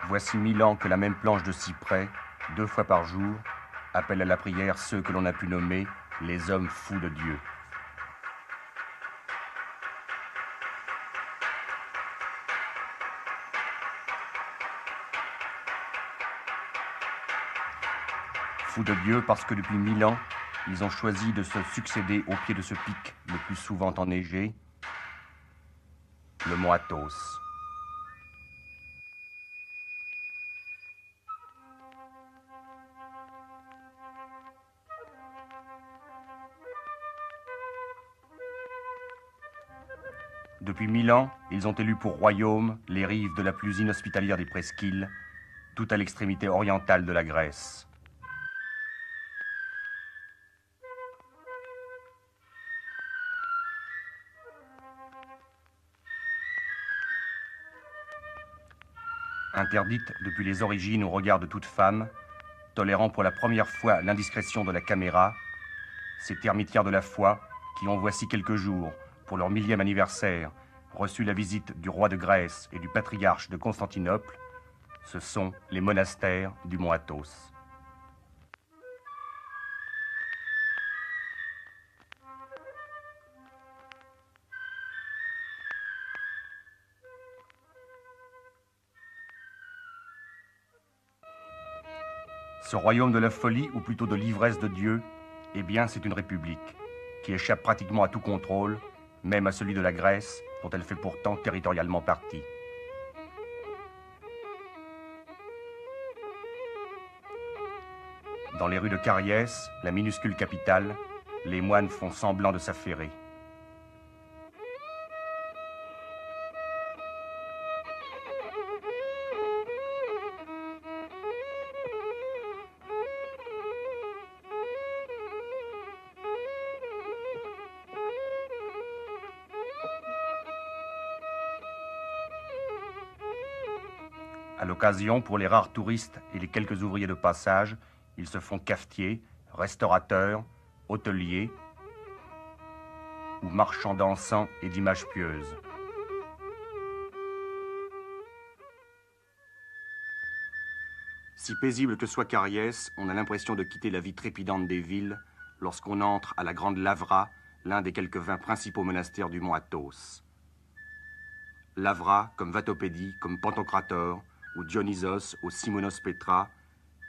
Voici 1000 ans que la même planche de cyprès, 2 fois par jour, appelle à la prière ceux que l'on a pu nommer les hommes fous de Dieu. Fous de Dieu parce que depuis 1000 ans, ils ont choisi de se succéder au pied de ce pic le plus souvent enneigé, le mont Athos. Depuis 1000 ans, ils ont élu pour royaume les rives de la plus inhospitalière des presqu'îles, tout à l'extrémité orientale de la Grèce. Interdite depuis les origines au regard de toute femme, tolérant pour la première fois l'indiscrétion de la caméra, ces termitières de la foi, qui ont voici quelques jours, pour leur 1000e anniversaire, reçu la visite du roi de Grèce et du patriarche de Constantinople, ce sont les monastères du mont Athos. Ce royaume de la folie, ou plutôt de l'ivresse de Dieu, eh bien, c'est une république qui échappe pratiquement à tout contrôle, même à celui de la Grèce, dont elle fait pourtant territorialement partie. Dans les rues de Cariès, la minuscule capitale, les moines font semblant de s'affairer. À l'occasion, pour les rares touristes et les quelques ouvriers de passage, ils se font cafetiers, restaurateurs, hôteliers ou marchands d'encens et d'images pieuses. Si paisible que soit Cariès, on a l'impression de quitter la vie trépidante des villes lorsqu'on entre à la Grande Lavra, l'un des quelques 20 principaux monastères du mont Athos. Lavra, comme Vatopédie, comme Pantocrator, ou Dionysos, ou Simonos Petra,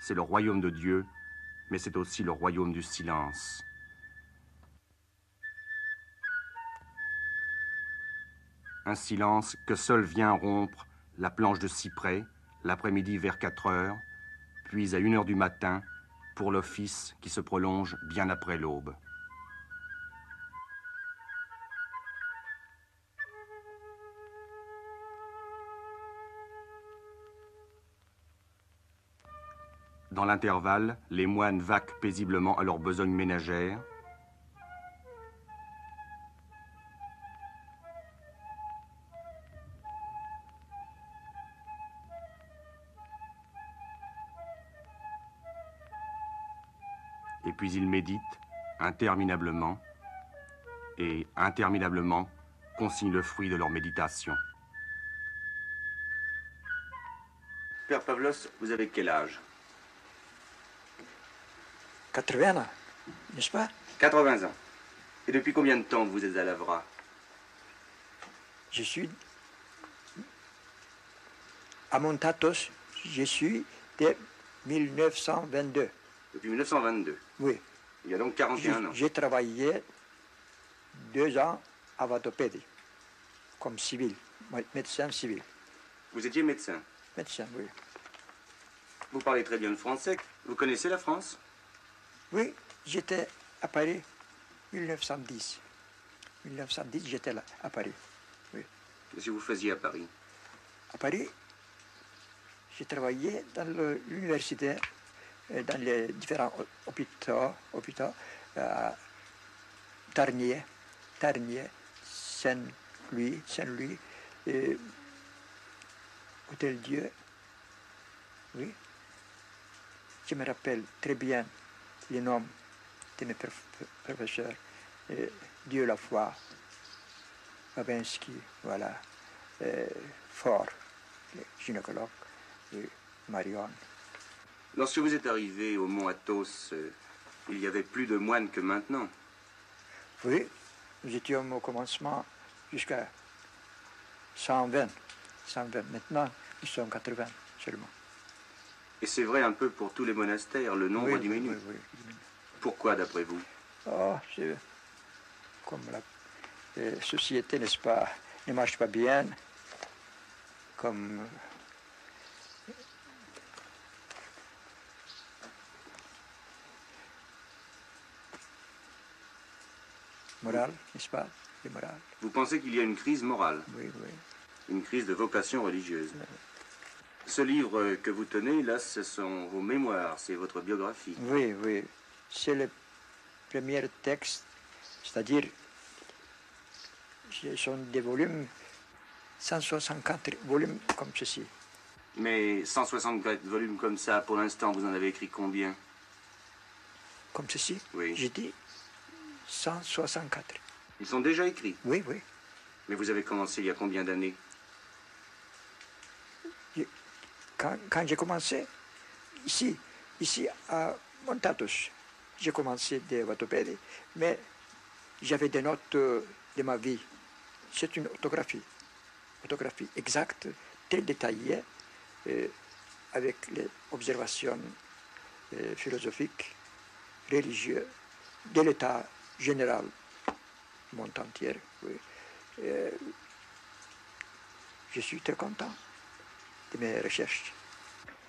c'est le royaume de Dieu, mais c'est aussi le royaume du silence. Un silence que seul vient rompre la planche de cyprès, l'après-midi vers 4 heures, puis à 1 heure du matin, pour l'office qui se prolonge bien après l'aube. Dans l'intervalle, les moines vaquent paisiblement à leurs besognes ménagères. Et puis ils méditent interminablement et interminablement consignent le fruit de leur méditation. Père Pavlos, vous avez quel âge? 80 ans, n'est-ce pas? 80 ans. Et depuis combien de temps vous êtes à Lavra? Je suis à Montatos, je suis de 1922. Depuis 1922. Oui. Il y a donc 41 ans. J'ai travaillé 2 ans à Vatopédie, comme civil, médecin civil. Vous étiez médecin? Médecin, oui. Vous parlez très bien le français. Vous connaissez la France? Oui, j'étais à Paris 1910. 1910, j'étais là, à Paris. Oui. Qu'est-ce que vous faisiez à Paris? À Paris, j'ai travaillé dans l'université, dans les différents hôpitaux, Tarnier, Saint-Louis, Hôtel-Dieu. Oui. Je me rappelle très bien les noms de mes professeurs. Dieu la foi, Babinski, voilà, Fort, le gynécologue, et Marion. Lorsque vous êtes arrivé au mont Athos, il y avait plus de moines que maintenant. Oui, nous étions au commencement jusqu'à 120. 120. Maintenant, nous sommes 80 seulement. Et c'est vrai un peu pour tous les monastères, le nombre Oui, diminue. oui, diminue. Pourquoi, d'après vous? Oh, c'est comme la société, n'est-ce pas, ne marche pas bien, comme morale, n'est-ce pas, les morales. Vous pensez qu'il y a une crise morale, Oui, oui. une crise de vocation religieuse. Ce livre que vous tenez, là, ce sont vos mémoires, c'est votre biographie. Oui, oui. C'est le premier texte, c'est-à-dire, ce sont des volumes, 164 volumes comme ceci. Mais 164 volumes comme ça, pour l'instant, vous en avez écrit combien? Comme ceci? Oui. J'ai dit 164. Ils sont déjà écrits? Oui, oui. Mais vous avez commencé il y a combien d'années? Quand j'ai commencé, ici à Montatos, j'ai commencé des orthopédies, mais j'avais des notes de ma vie. C'est une autographie exacte, très détaillée, avec les observations philosophiques, religieuses, de l'état général du monde entier. Oui. Je suis très content de mes recherches.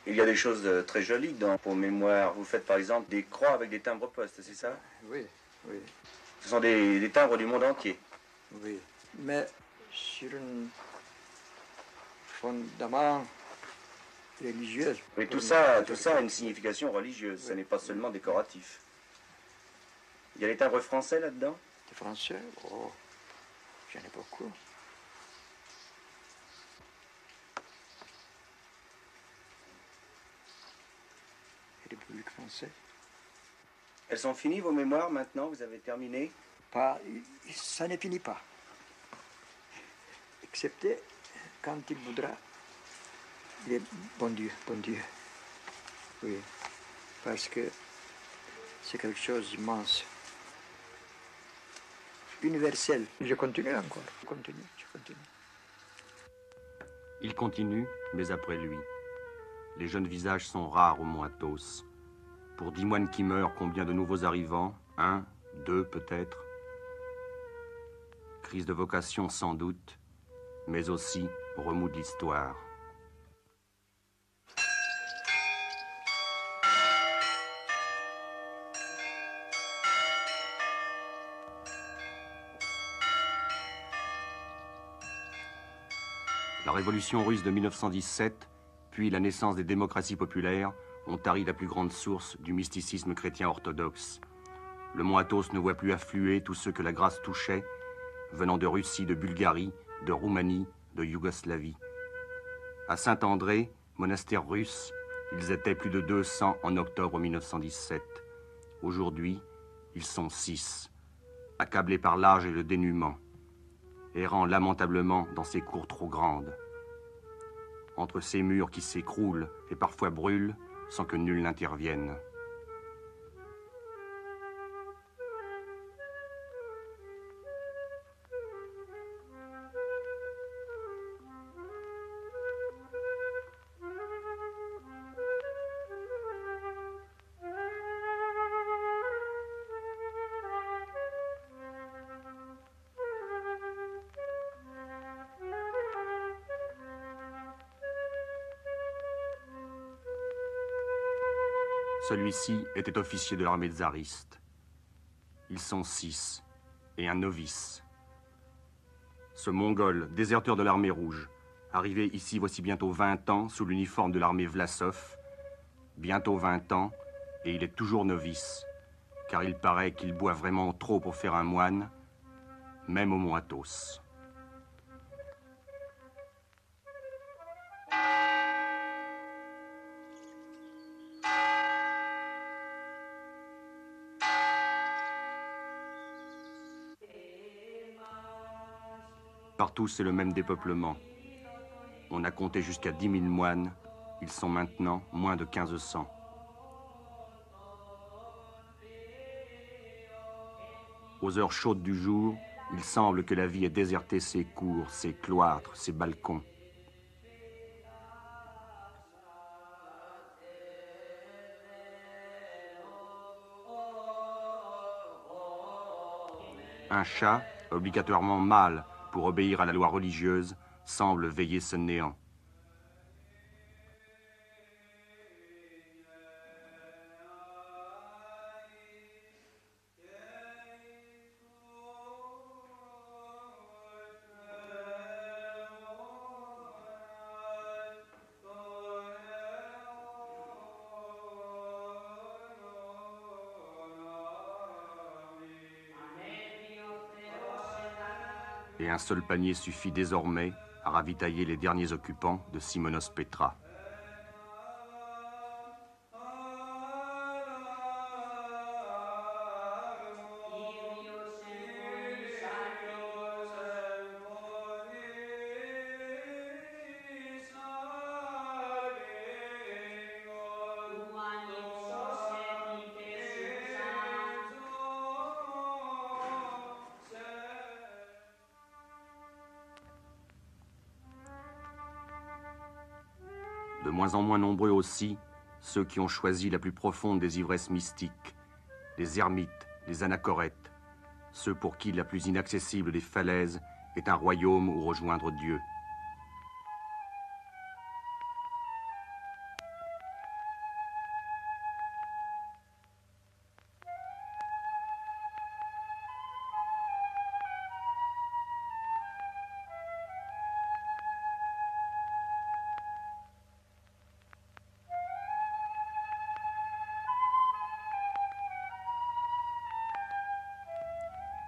Il y a des choses très jolies dans vos mémoires. Vous faites par exemple des croix avec des timbres postes, c'est ça? Oui, oui. Ce sont des timbres du monde entier. Oui, mais sur un fondament religieux. Mais tout ça a une signification religieuse, ce n'est pas seulement décoratif. Il y a les timbres français là-dedans? Des Français, oh, j'en ai beaucoup. République française. Elles sont finies vos mémoires maintenant? Vous avez terminé? Pas, ça ne finit pas. Excepté quand il voudra. Il est bon Dieu, bon Dieu. Oui, parce que c'est quelque chose d'immense. Universel. Je continue encore. Je continue. Il continue, mais après lui. Les jeunes visages sont rares au mont Athos. Pour 10 moines qui meurent, combien de nouveaux arrivants? 1, 2 peut-être. Crise de vocation sans doute, mais aussi remous de l'histoire. La révolution russe de 1917, puis la naissance des démocraties populaires, ont tari la plus grande source du mysticisme chrétien orthodoxe. Le mont Athos ne voit plus affluer tous ceux que la grâce touchait, venant de Russie, de Bulgarie, de Roumanie, de Yougoslavie. À Saint-André, monastère russe, ils étaient plus de 200 en octobre 1917. Aujourd'hui, ils sont 6, accablés par l'âge et le dénuement, errant lamentablement dans ces cours trop grandes. Entre ces murs qui s'écroulent et parfois brûlent sans que nul n'intervienne. Celui-ci était officier de l'armée tsariste. Ils sont 6, et un novice. Ce Mongol, déserteur de l'armée rouge, arrivé ici voici bientôt 20 ans sous l'uniforme de l'armée Vlasov, bientôt 20 ans, et il est toujours novice, car il paraît qu'il boit vraiment trop pour faire un moine, même au mont Athos. Partout, c'est le même dépeuplement. On a compté jusqu'à 10 000 moines, Ils sont maintenant moins de 1500. Aux heures chaudes du jour, il semble que la vie ait déserté ses cours, ses cloîtres, ses balcons. Un chat, obligatoirement mâle pour obéir à la loi religieuse, semble veiller ce néant. Et un seul panier suffit désormais à ravitailler les derniers occupants de Simonos Petra. De moins en moins nombreux aussi, ceux qui ont choisi la plus profonde des ivresses mystiques, les ermites, les anachorètes, ceux pour qui la plus inaccessible des falaises est un royaume où rejoindre Dieu.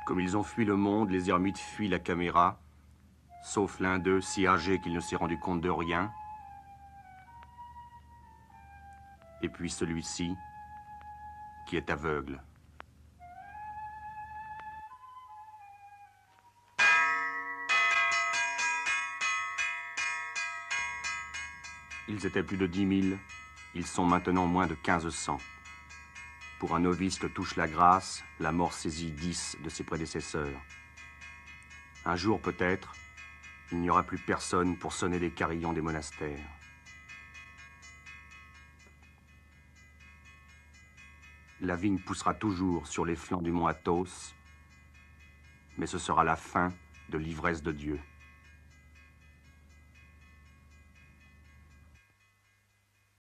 Comme ils ont fui le monde, les ermites fuient la caméra, sauf l'un d'eux si âgé qu'il ne s'est rendu compte de rien. Et puis celui-ci, qui est aveugle. Ils étaient plus de 10 000, ils sont maintenant moins de 1500. Pour un novice que touche la grâce, la mort saisit 10 de ses prédécesseurs. Un jour peut-être, il n'y aura plus personne pour sonner les carillons des monastères. La vigne poussera toujours sur les flancs du mont Athos, mais ce sera la fin de l'ivresse de Dieu.